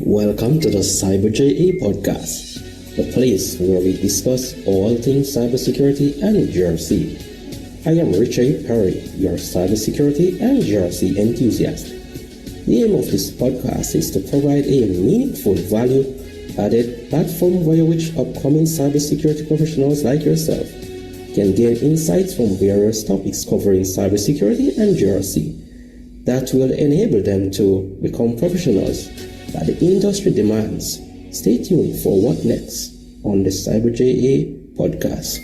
Welcome to the CyberJA podcast, the place where we discuss all things cybersecurity and GRC. I am Richard Perry, your cybersecurity and GRC enthusiast. The aim of this podcast is to provide a meaningful value-added platform via which upcoming cybersecurity professionals like yourself can gain insights from various topics covering cybersecurity and GRC that will enable them to become professionals that the industry demands. Stay tuned for what next on the CyberJA podcast.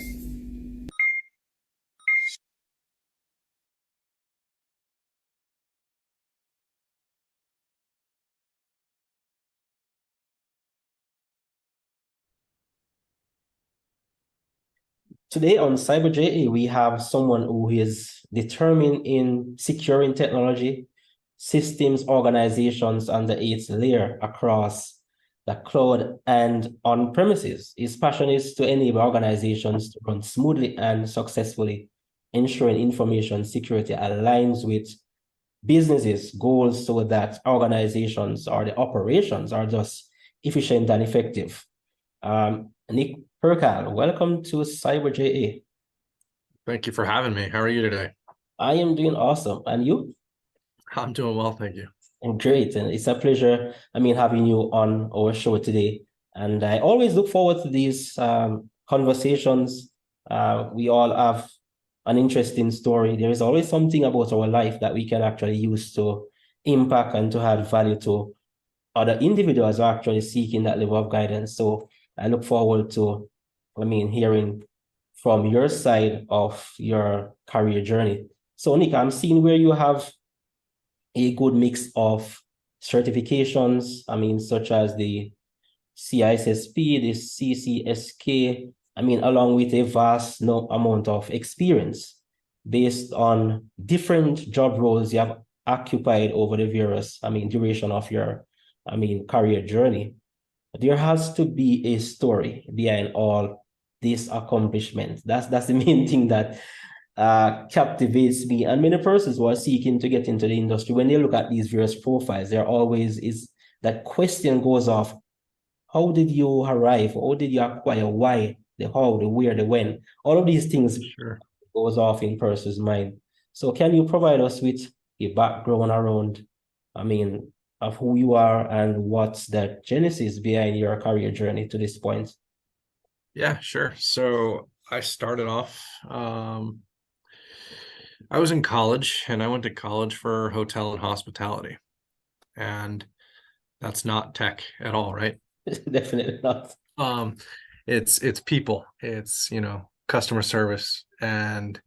Today on CyberJA, we have someone who is determined in securing technology, systems, organizations under its layer across the cloud and on premises. His passion is to enable organizations to run smoothly and successfully, ensuring information security aligns with businesses' goals so that organizations or the operations are just efficient and effective. Nick Perkal, welcome to CyberJA. Thank you for having me. How are you today? I am doing awesome. And you? I'm doing well, thank you. And great. And it's a pleasure, having you on our show today. And I always look forward to these conversations. We all have an interesting story. There is always something about our life that we can actually use to impact and to add value to other individuals who are actually seeking that level of guidance. So I look forward to, hearing from your side of your career journey. So Nick, I'm seeing where you have a good mix of certifications, such as the CISSP, the CCSK, along with a vast amount of experience based on different job roles you have occupied over the various, duration of your, career journey. There has to be a story behind all this accomplishment. That's the main thing that captivates me. And many persons who are seeking to get into the industry, when they look at these various profiles, there always is that question goes off: how did you arrive? How did you acquire? Why? The how, the where, the when? All of these things goes off in person's mind. So can you provide us with a background around, of who you are and what's the genesis behind your career journey to this point? Yeah, sure. So I started off, I was in college and I went to college for hotel and hospitality. And that's not tech at all, right? Definitely not. It's people, it's, customer service. And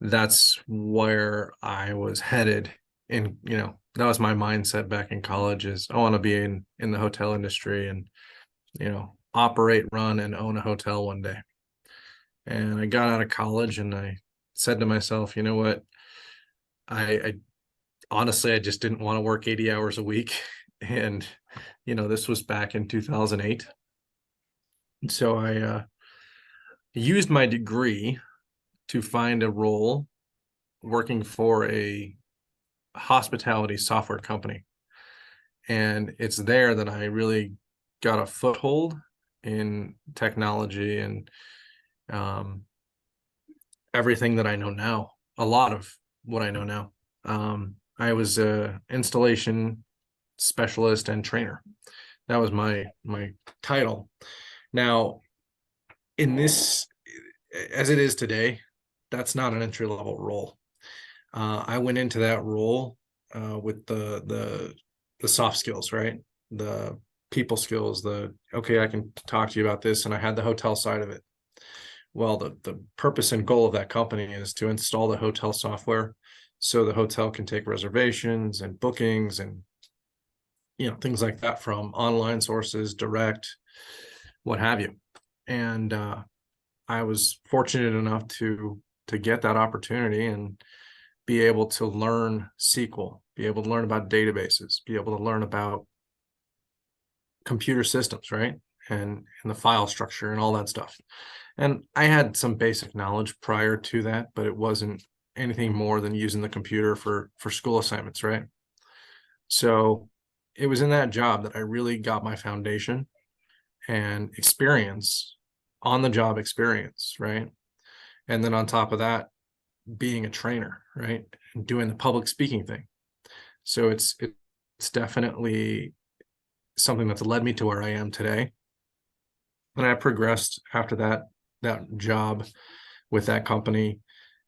that's where I was headed in, that was my mindset back in college is I want to be in the hotel industry and, operate, run, and own a hotel one day. And I got out of college and I said to myself, you know what? I honestly, I just didn't want to work 80 hours a week. And, this was back in 2008. So I used my degree to find a role working for a hospitality software company. And it's there that I really got a foothold in technology and everything that I know now, a lot of what I know now. I was a installation specialist and trainer. That was my title. Now, in this, as it is today, that's not an entry-level role. I went into that role with the soft skills, right? The people skills, okay, I can talk to you about this. And I had the hotel side of it. Well, the purpose and goal of that company is to install the hotel software so the hotel can take reservations and bookings and, things like that from online sources, direct, what have you. And I was fortunate enough to get that opportunity and be able to learn SQL, be able to learn about databases, be able to learn about computer systems, right? And the file structure and all that stuff. And I had some basic knowledge prior to that, but it wasn't anything more than using the computer for school assignments, right? So it was in that job that I really got my foundation and experience, on the job experience, right? And then on top of that, being a trainer, right? And doing the public speaking thing. So it's definitely something that's led me to where I am today. And I progressed after that job with that company,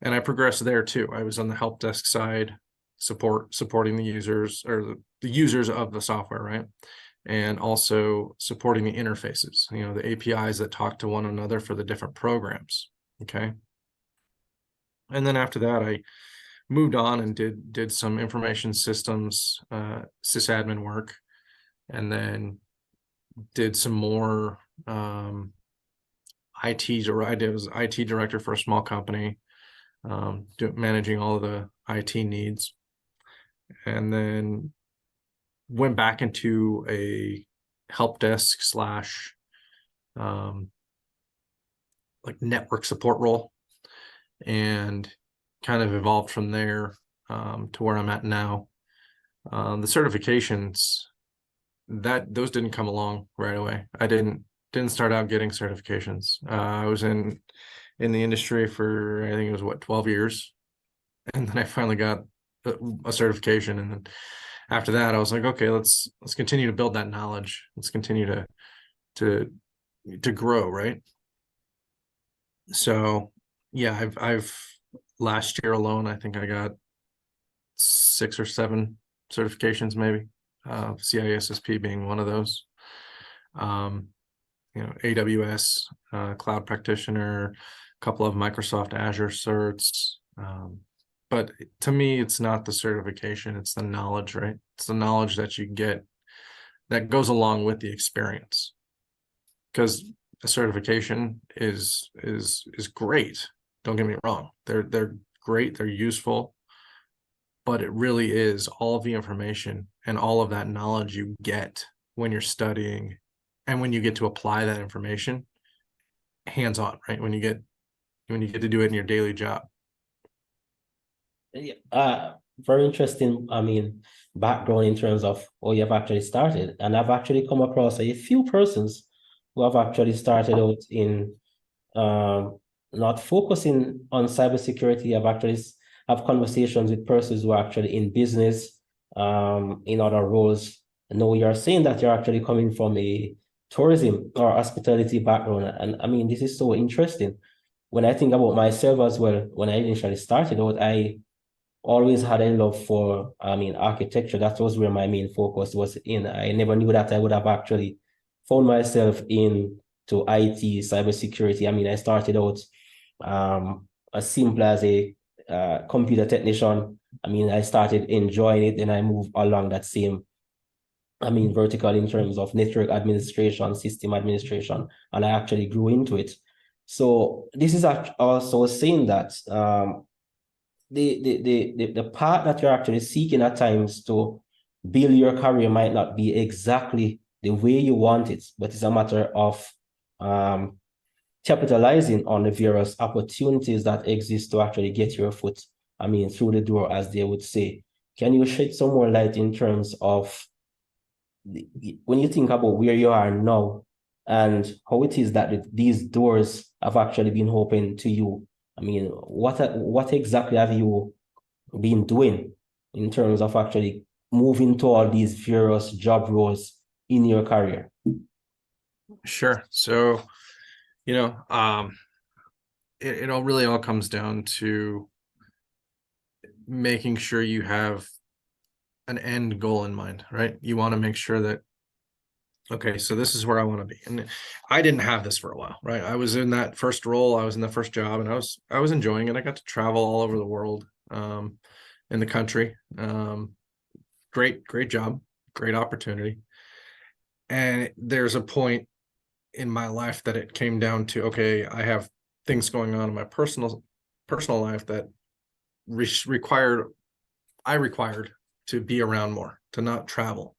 and I progressed there too. I was on the help desk side, supporting the users, or the users of the software, right? And also supporting the interfaces, the APIs that talk to one another for the different programs. Okay. And then after that, I moved on and did some information systems sysadmin work, and then did some more IT. I was IT director for a small company, managing all of the IT needs, and then went back into a help desk slash like network support role, and kind of evolved from there to where I'm at now. The certifications, those didn't come along right away. I didn't start out getting certifications. I was in the industry for, I think it was 12 years, and then I finally got a certification. And then after that, I was like, okay, let's continue to build that knowledge. Let's continue to grow, right? So yeah, I've last year alone, I think I got 6 or 7 certifications, maybe, CISSP being one of those. AWS cloud practitioner, a couple of Microsoft Azure certs. But to me, it's not the certification, it's the knowledge, right? It's the knowledge that you get that goes along with the experience. Because a certification is great. Don't get me wrong. They're great, they're useful, but it really is all of the information and all of that knowledge you get when you're studying, and when you get to apply that information hands-on, right? When you get to do it in your daily job. Very interesting, background in terms of how you've actually started. And I've actually come across a few persons who have actually started out in not focusing on cybersecurity. I've actually have conversations with persons who are actually in business, in other roles. No, you're saying that you're actually coming from a tourism or hospitality background. And this is so interesting. When I think about myself as well, when I initially started out, I always had a love for, architecture. That was where my main focus was in. I never knew that I would have actually found myself into IT, cybersecurity. I started out as simple as a computer technician. I started enjoying it, and I moved along that same, vertical in terms of network administration, system administration, and I actually grew into it. So this is also saying that the path that you're actually seeking at times to build your career might not be exactly the way you want it, but it's a matter of capitalizing on the various opportunities that exist to actually get your foot, through the door, as they would say. Can you shed some more light in terms of when you think about where you are now and how it is that these doors have actually been open to you? What exactly have you been doing in terms of actually moving to all these various job roles in your career? Sure. So, it all really all comes down to making sure you have an end goal in mind, right? You want to make sure that, okay, so this is where I want to be. And I didn't have this for a while, right? I was in that first role, I was in the first job, and I was enjoying it. I got to travel all over the world, in the country. Great job, great opportunity. And there's a point in my life that it came down to, okay, I have things going on in my personal life that required to be around more, to not travel.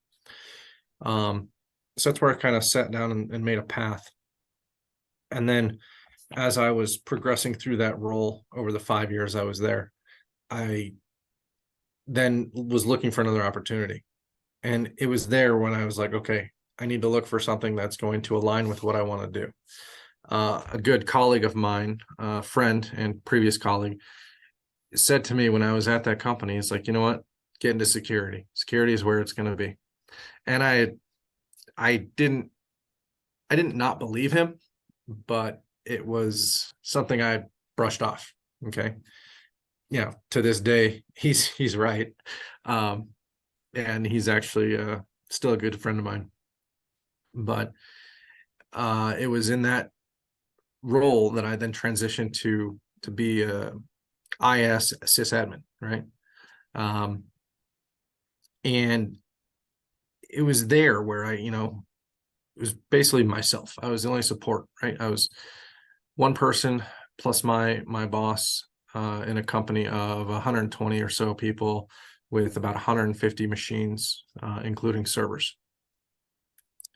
So that's where I kind of sat down and made a path. And then as I was progressing through that role over the 5 years I was there, I then was looking for another opportunity. And it was there when I was like, okay, I need to look for something that's going to align with what I want to do. A good colleague of mine, friend and previous colleague, said to me when I was at that company, it's like, you know what, get into security. Security is where it's going to be. And I didn't not believe him, but it was something I brushed off. Okay. Yeah. To this day, he's right. And he's actually still a good friend of mine. But it was in that role that I then transitioned to be a IS sysadmin, right? And it was there where it was basically myself. I was the only support, right? I was one person plus my boss in a company of 120 or so people with about 150 machines, including servers.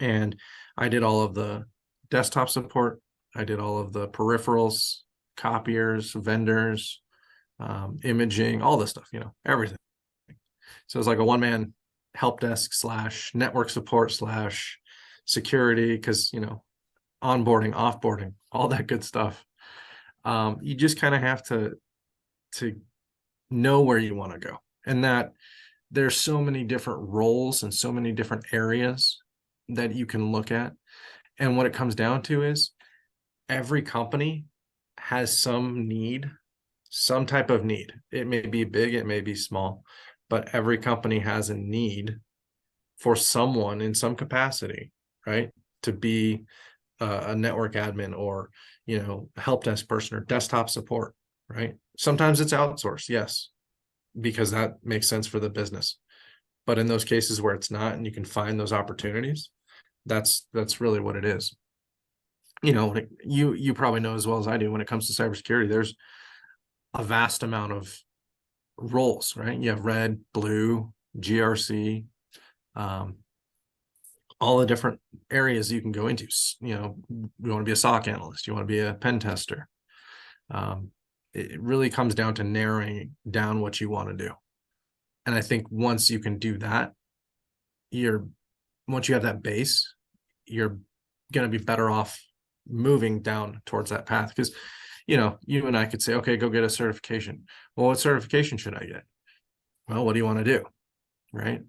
And I did all of the desktop support. I did all of the peripherals, copiers, vendors, imaging, all this stuff, everything. So it's like a one-man help desk / network support / security, because, onboarding, offboarding, all that good stuff. You just kind of have to know where you want to go, and that there's so many different roles and so many different areas that you can look at. And what it comes down to is every company has some need, some type of need. It may be big, it may be small, but every company has a need for someone in some capacity, right? To be a network admin or, help desk person or desktop support, right? Sometimes it's outsourced, yes, because that makes sense for the business. But in those cases where it's not, and you can find those opportunities, that's really what it is. You probably know as well as I do, when it comes to cybersecurity, there's a vast amount of roles, right? You have red, blue, GRC, all the different areas you can go into. You want to be a SOC analyst, you want to be a pen tester. It really comes down to narrowing down what you want to do. And I think once you can do that, once you have that base, you're going to be better off moving down towards that path. Because, you and I could say, okay, go get a certification. Well, what certification should I get? Well, what do you want to do? Right?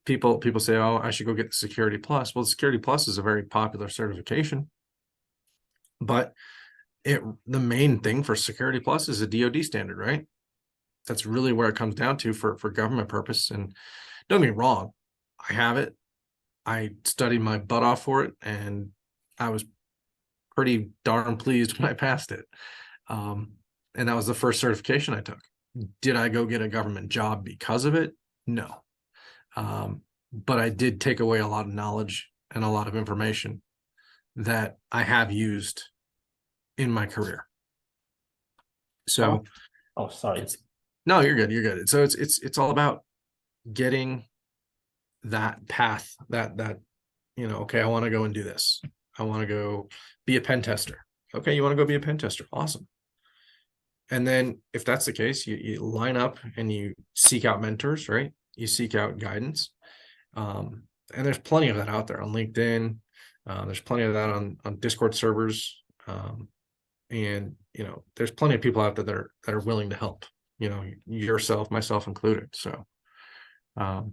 People say, oh, I should go get the Security Plus. Well, the Security Plus is a very popular certification, but the main thing for Security Plus is a DoD standard, right? That's really where it comes down to for government purpose. And don't get me wrong, I have it. I studied my butt off for it, and I was pretty darn pleased when I passed it. And that was the first certification I took. Did I go get a government job because of it? No. But I did take away a lot of knowledge and a lot of information that I have used in my career. So, sorry. No, you're good. You're good. So it's all about getting that path that okay, I want to go and do this. I want to go be a pen tester. Okay, you want to go be a pen tester. Awesome. And then if that's the case, you line up and you seek out mentors, right? You seek out guidance. And there's plenty of that out there on LinkedIn. There's plenty of that on Discord servers. And there's plenty of people out there that are willing to help, yourself, myself included. So I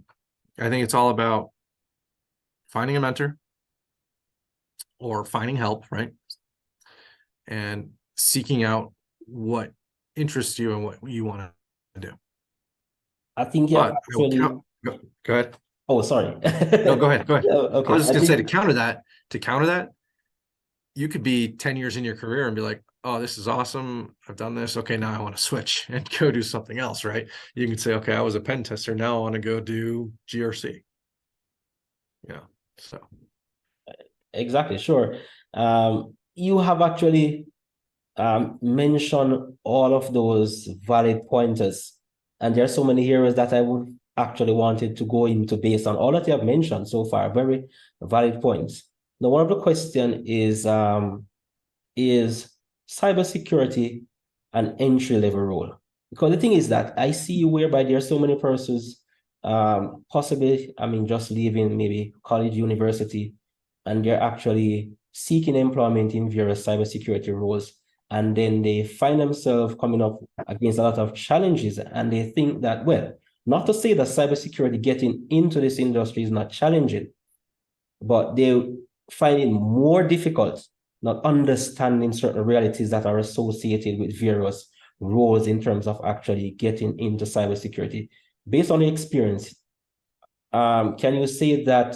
think it's all about finding a mentor or finding help, right? And seeking out what interests you and what you want to do. I think actually. Go ahead. Oh, sorry. No, go ahead. Okay. I was just gonna say, to counter that, you could be 10 years in your career and be like, oh, this is awesome. I've done this. Okay, now I want to switch and go do something else, right? You can say, okay, I was a pen tester. Now I want to go do GRC. So. Exactly, sure. You have actually mentioned all of those valid pointers, and there are so many areas that I would actually wanted to go into based on all that you have mentioned so far. Very valid points. Now, one of the question is cybersecurity an entry-level role? Because the thing is that I see whereby there are so many persons possibly, I mean, just leaving maybe college, university, and they're actually seeking employment in various cybersecurity roles. And then they find themselves coming up against a lot of challenges. And they think that, well, not to say that cybersecurity getting into this industry is not challenging, but they find it more difficult not understanding certain realities that are associated with various roles in terms of actually getting into cybersecurity. Based on the experience, can you say that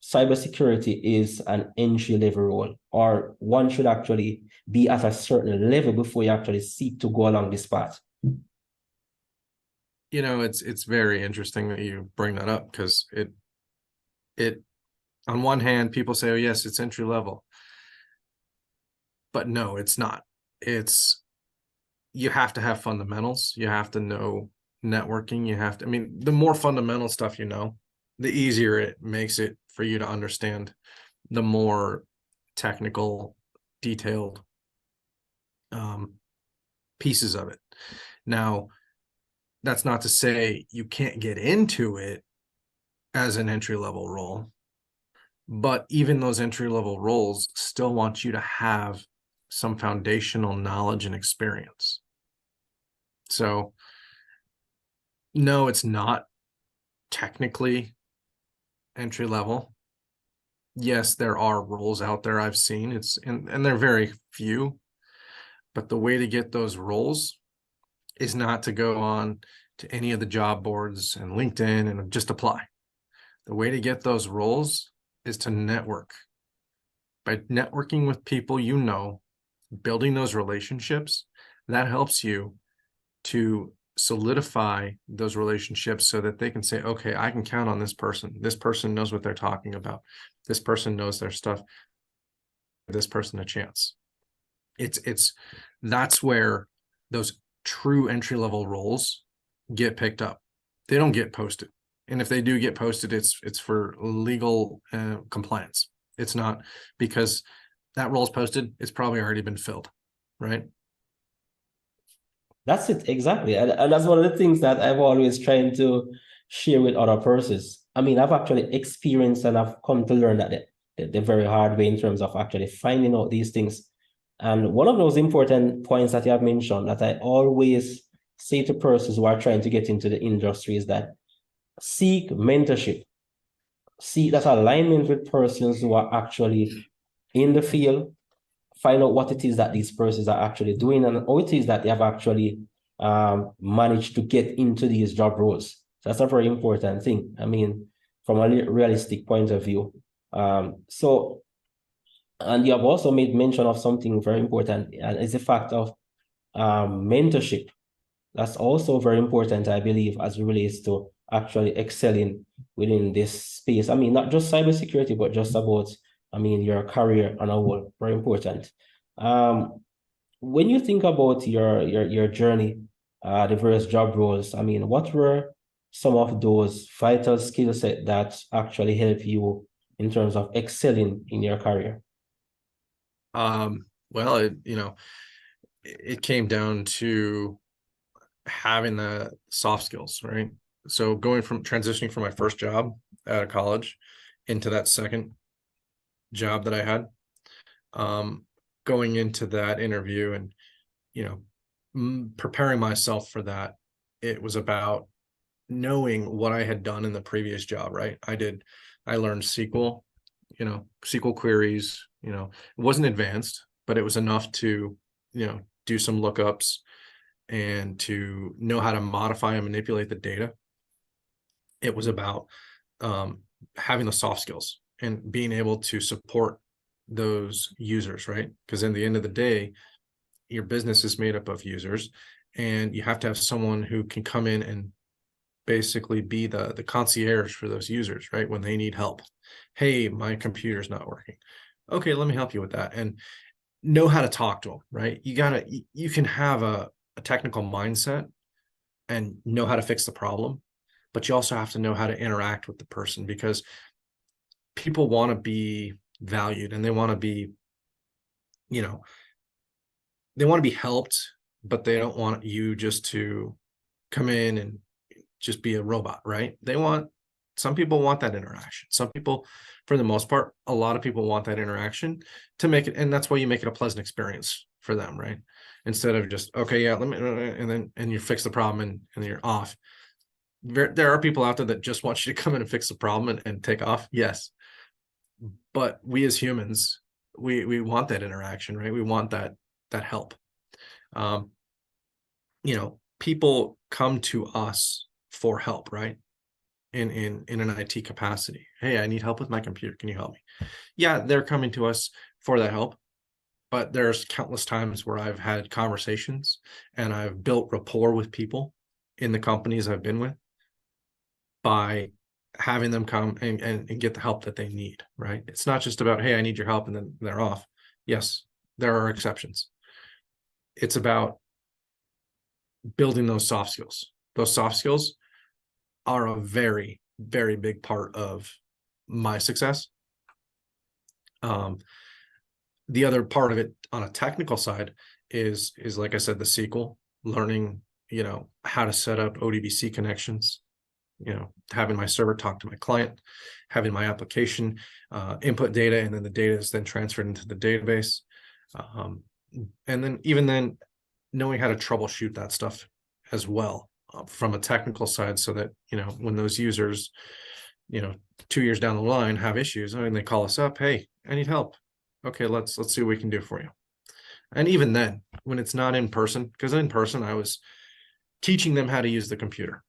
cybersecurity is an entry level role, or one should actually be at a certain level before you actually seek to go along this path? You know, it's very interesting that you bring that up, because it on one hand, people say, oh yes, it's entry level, but no, it's not. It's, you have to have fundamentals, you have to know networking, you have to, I mean, the more fundamental stuff you know, the easier it makes it for you to understand the more technical, detailed pieces of it. Now, that's not to say you can't get into it as an entry level role, but even those entry level roles still want you to have some foundational knowledge and experience. So no, it's not technically entry level. Yes, there are roles out there I've seen, and they're very few, but the way to get those roles is not to go on to any of the job boards and LinkedIn and just apply. The way to get those roles is to network. By networking with people you know, building those relationships, that helps you to solidify those relationships so that they can say, okay, I can count on this person. This person knows what they're talking about. This person knows their stuff. This person a chance. It's that's where those true entry-level roles get picked up. They don't get posted. And if they do get posted, it's for legal compliance. It's not because that role is posted, it's probably already been filled, right? That's it, exactly. And that's one of the things that I've always trying to share with other persons. I mean, I've actually experienced and I've come to learn that the very hard way in terms of actually finding out these things. And one of those important points that you have mentioned that I always say to persons who are trying to get into the industry is that seek mentorship, seek that alignment with persons who are actually in the field, find out what it is that these persons are actually doing and how it is that they have actually managed to get into these job roles. So that's a very important thing. I mean, from a realistic point of view. And you have also made mention of something very important, and it's the fact of mentorship. That's also very important, I believe, as it relates to actually excelling within this space. I mean, not just cybersecurity, but just about, I mean, your career on a whole, very important. When you think about your journey, the various job roles, I mean, what were some of those vital skill set that actually help you in terms of excelling in your career? Well, it came down to having the soft skills, right? So transitioning from my first job out of college into that second job that I had, going into that interview and, preparing myself for that, it was about knowing what I had done in the previous job, right? I learned SQL, SQL queries, it wasn't advanced, but it was enough to, do some lookups and to know how to modify and manipulate the data. It was about having the soft skills and being able to support those users, right? Because in the end of the day, your business is made up of users, and you have to have someone who can come in and basically be the concierge for those users, right? When they need help. Hey, my computer's not working. Okay, let me help you with that. And know how to talk to them, right? You can have a technical mindset and know how to fix the problem, but you also have to know how to interact with the person, because people want to be valued and they want to be, they want to be helped, but they don't want you just to come in and just be a robot, right? Some people want that interaction. Some people, for the most part, a lot of people want that interaction to make it, and that's why you make it a pleasant experience for them, right? Instead of just, okay, yeah, let me, and you fix the problem and you're off. There are people out there that just want you to come in and fix the problem and take off. Yes. But we as humans, we want that interaction, right? We want that help. People come to us for help, right? In an IT capacity. Hey, I need help with my computer. Can you help me? Yeah, they're coming to us for that help. But there's countless times where I've had conversations and I've built rapport with people in the companies I've been with by having them come and get the help that they need, right? It's not just about, hey, I need your help, and then they're off. Yes, there are exceptions. It's about building those soft skills. Those soft skills are a very, very big part of my success. The other part of it on a technical side is like I said, the SQL, learning, how to set up ODBC connections, having my server talk to my client, having my application input data, and then the data is then transferred into the database. And then even then, knowing how to troubleshoot that stuff as well from a technical side, so that, when those users, 2 years down the line have issues and they call us up, hey, I need help. Okay, let's see what we can do for you. And even then, when it's not in person, because in person I was teaching them how to use the computer.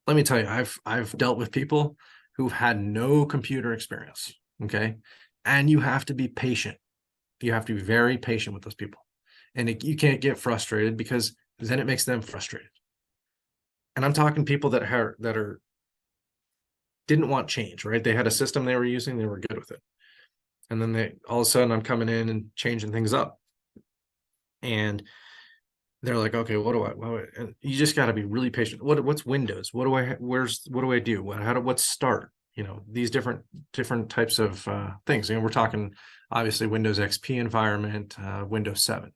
Let me tell you, I've dealt with people who've had no computer experience. Okay, and you have to be patient. You have to be very patient with those people, and you can't get frustrated, because then it makes them frustrated. And I'm talking people that didn't want change, right? They had a system they were using, they were good with it. And then all of a sudden I'm coming in and changing things up. And they're like, okay, what do I, you just got to be really patient. What's Windows? What do I do? What's start? These different types of things. We're talking obviously Windows XP environment, Windows 7.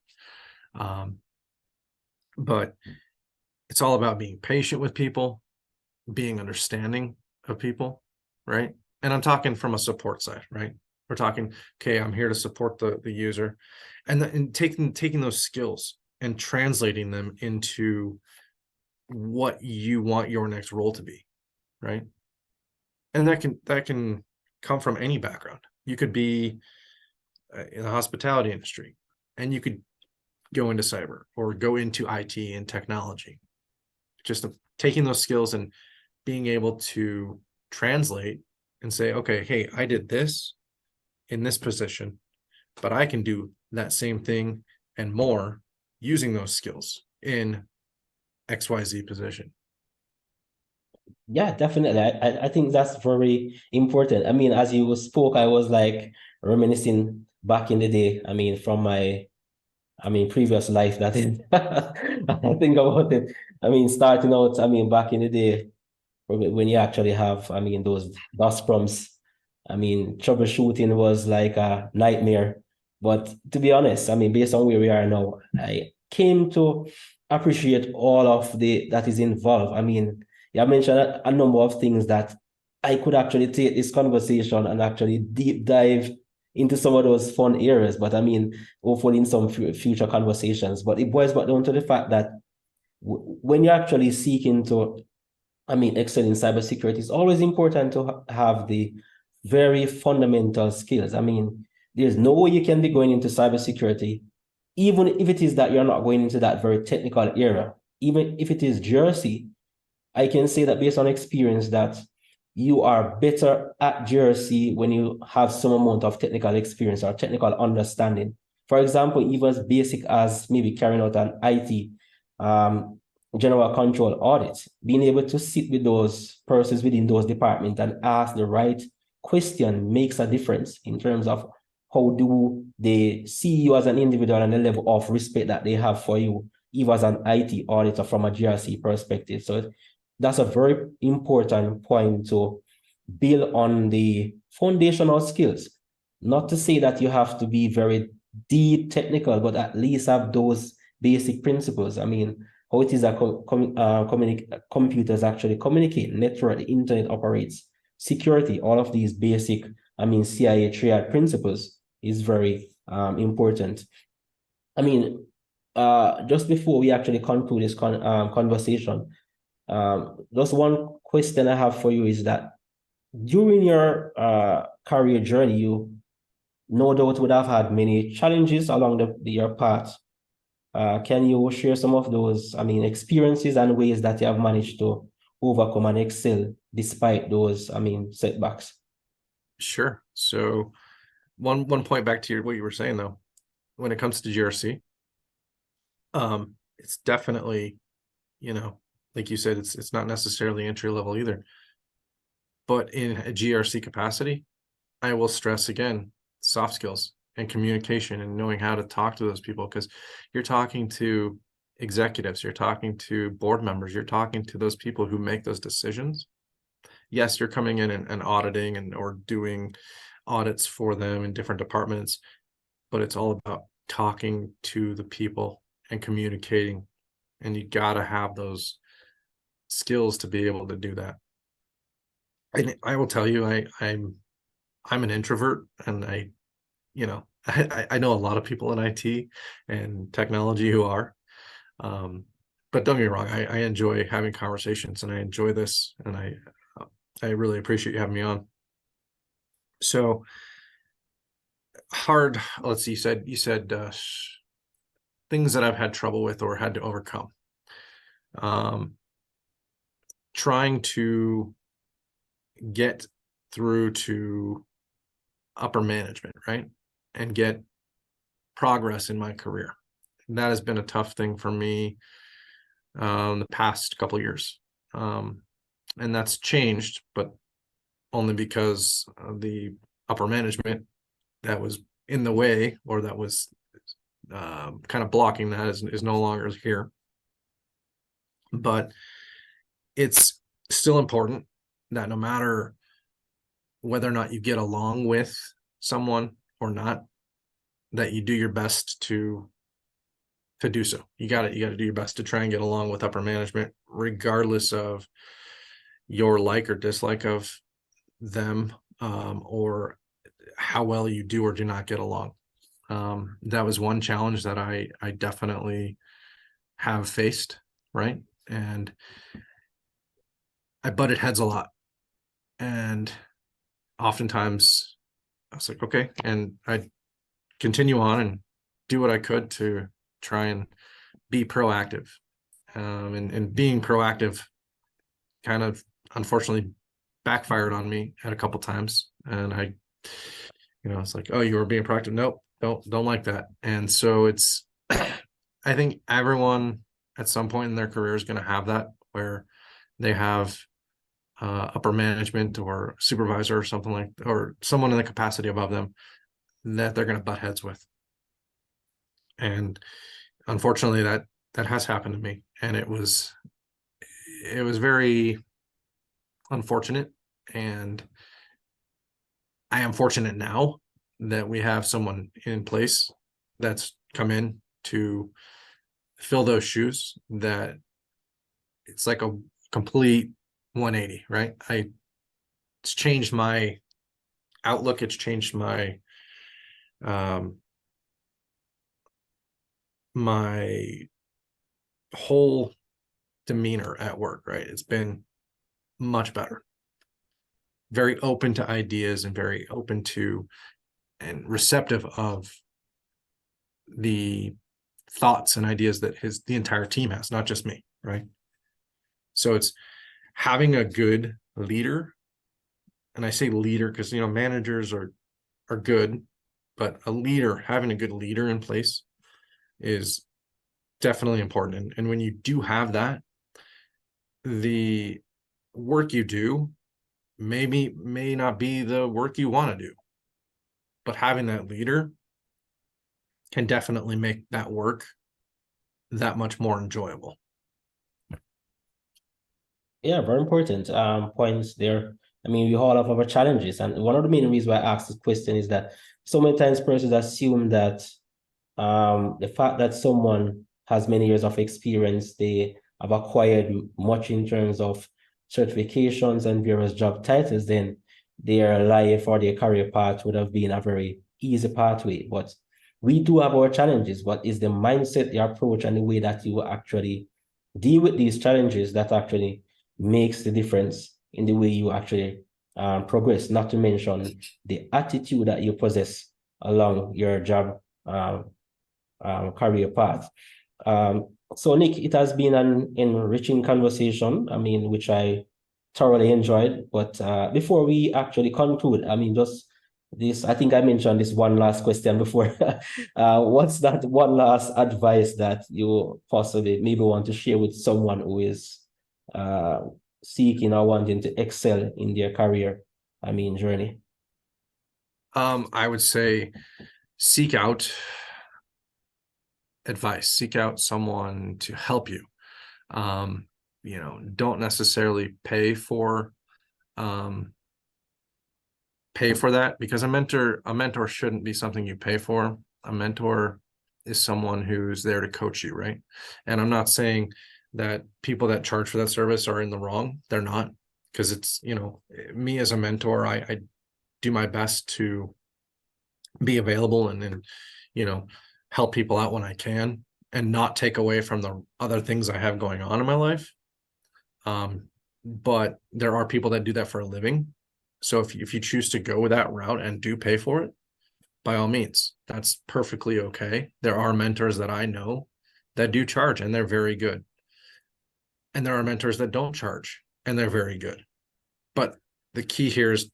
But it's all about being patient with people, being understanding of people, right? And I'm talking from a support side, right? We're talking, okay, I'm here to support the user, and taking those skills and translating them into what you want your next role to be, right? And that can come from any background. You could be in the hospitality industry, and you could go into cyber or go into IT and technology. Just taking those skills and being able to translate and say, okay, hey, I did this in this position, but I can do that same thing and more using those skills in XYZ position. Yeah, definitely. I think that's very important. I mean, as you spoke, I was like reminiscing back in the day. I mean, from my previous life, that is. I think about it. I mean, starting out, back in the day, when you actually have, those DOS prompts, troubleshooting was like a nightmare. But to be honest, based on where we are now, I came to appreciate all of that is involved. You mentioned a number of things that I could actually take this conversation and actually deep dive into some of those fun areas. But hopefully in some future conversations. But it boils back down to the fact that when you're actually seeking to, excel in cybersecurity, it's always important to have the very fundamental skills. There's no way you can be going into cybersecurity, even if it is that you're not going into that very technical area. Even if it is GRC, I can say that based on experience that you are better at GRC when you have some amount of technical experience or technical understanding. For example, even as basic as maybe carrying out an IT general control audit, being able to sit with those persons within those departments and ask the right question makes a difference in terms of how do they see you as an individual and the level of respect that they have for you, even as an IT auditor from a GRC perspective. So that's a very important point to build on the foundational skills. Not to say that you have to be very deep technical, but at least have those basic principles. how it is that computers actually communicate, network, the internet operates, security, all of these basic, CIA triad principles is very important. Just before we actually conclude this conversation, just one question I have for you is that during your career journey, you no doubt would have had many challenges along your path. Can you share some of those, experiences and ways that you have managed to overcome and excel despite those, setbacks? Sure. So one point back to what you were saying though, when it comes to GRC, it's definitely, like you said, it's not necessarily entry level either. But in a GRC capacity, I will stress again, soft skills and communication and knowing how to talk to those people, because you're talking to executives, you're talking to board members, you're talking to those people who make those decisions. Yes, you're coming in and auditing or doing audits for them in different departments, but it's all about talking to the people and communicating. And you got to have those skills to be able to do that. And I will tell you, I'm an introvert, and I know a lot of people in IT and technology who are, but don't get me wrong, I enjoy having conversations and I enjoy this, and I really appreciate you having me on. So hard, let's see, you said things that I've had trouble with or had to overcome. Trying to get through to upper management, right? And get progress in my career. And that has been a tough thing for me the past couple of years. And that's changed, but only because the upper management that was in the way, or that was kind of blocking that, is no longer here. But it's still important that no matter whether or not you get along with someone or not, that you do your best to do so. You got to do your best to try and get along with upper management, regardless of your like or dislike of them, or how well you do or do not get along. That was one challenge that I definitely have faced, right? And I butted heads a lot, and oftentimes I was like, okay, and I continue on and do what I could to try and be proactive. And being proactive kind of unfortunately backfired on me at a couple times. And it's like, oh, you were being proactive. Nope, don't like that. And so it's, I think everyone at some point in their career is going to have that, where they have upper management or supervisor or something like, or someone in the capacity above them that they're going to butt heads with. And unfortunately that has happened to me, and it was very unfortunate. And I am fortunate now that we have someone in place that's come in to fill those shoes, that it's like a complete 180, right? It's changed my outlook. It's changed my my whole demeanor at work, right? It's been much better. Very open to ideas and very open to and receptive of the thoughts and ideas that the entire team has, not just me, right? So it's having a good leader. And I say leader because, managers are good, but having a good leader in place is definitely important. And when you do have that, the work you do may not be the work you want to do, but having that leader can definitely make that work that much more enjoyable. Yeah, very important points there. We all have our challenges, and one of the main reasons why I asked this question is that so many times persons assume that the fact that someone has many years of experience. They have acquired much in terms of certifications and various job titles, then their life or their career path would have been a very easy pathway. But we do have our challenges, but is the mindset, the approach, and the way that you actually deal with these challenges that actually makes the difference in the way you actually progress, not to mention the attitude that you possess along your job career path. So Nick, it has been an enriching conversation, I mean, which I thoroughly enjoyed. But before we actually conclude, I mean, just this, I think I mentioned this one last question before. What's that one last advice that you possibly maybe want to share with someone who is seeking or wanting to excel in their career, I mean, journey? I would say seek out advice, seek out someone to help you. You know, don't necessarily pay for that, because a mentor shouldn't be something you pay for. A mentor is someone who's there to coach you, right? And I'm not saying that people that charge for that service are in the wrong. They're not, because it's, you know, me as a mentor, I do my best to be available and you know, help people out when I can and not take away from the other things I have going on in my life. But there are people that do that for a living. So if you choose to go that route and do pay for it, by all means, that's perfectly okay. There are mentors that I know that do charge and they're very good. And there are mentors that don't charge and they're very good. But the key here is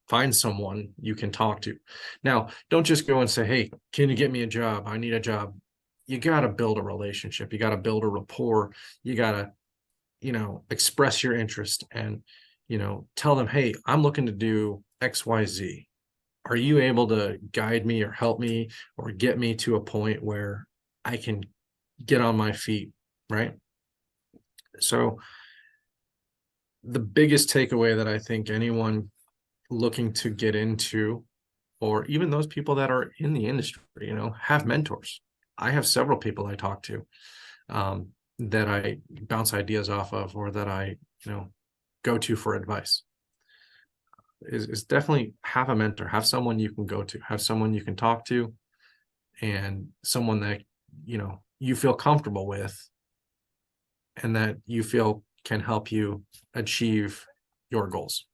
find someone you can talk to. Now, don't just go and say, hey, can you get me a job? I need a job. You got to build a relationship. You got to build a rapport. You got to, you know, express your interest and, you know, tell them, hey, I'm looking to do XYZ. Are you able to guide me or help me or get me to a point where I can get on my feet, right? So the biggest takeaway that I think anyone looking to get into, or even those people that are in the industry, you know, have mentors. I have several people I talk to that I bounce ideas off of, or that I, you know, go to for advice. Is definitely have a mentor, have someone you can go to, have someone you can talk to, and someone that, you know, you feel comfortable with and that you feel can help you achieve your goals.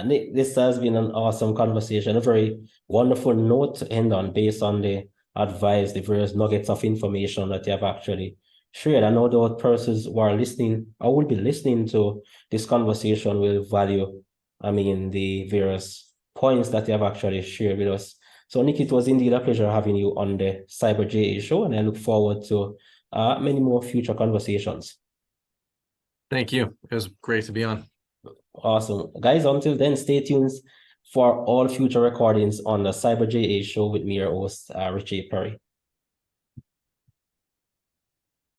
Nick, this has been an awesome conversation, a very wonderful note to end on based on the advice, the various nuggets of information that you have actually shared. I know those persons who are listening or will be listening to this conversation will value, I mean, the various points that you have actually shared with us. So, Nick, it was indeed a pleasure having you on the Cyber JA show, and I look forward to many more future conversations. Thank you. It was great to be on. Awesome. Guys, until then, stay tuned for all future recordings on the Cyber JA show with me, your host, Richie Perry.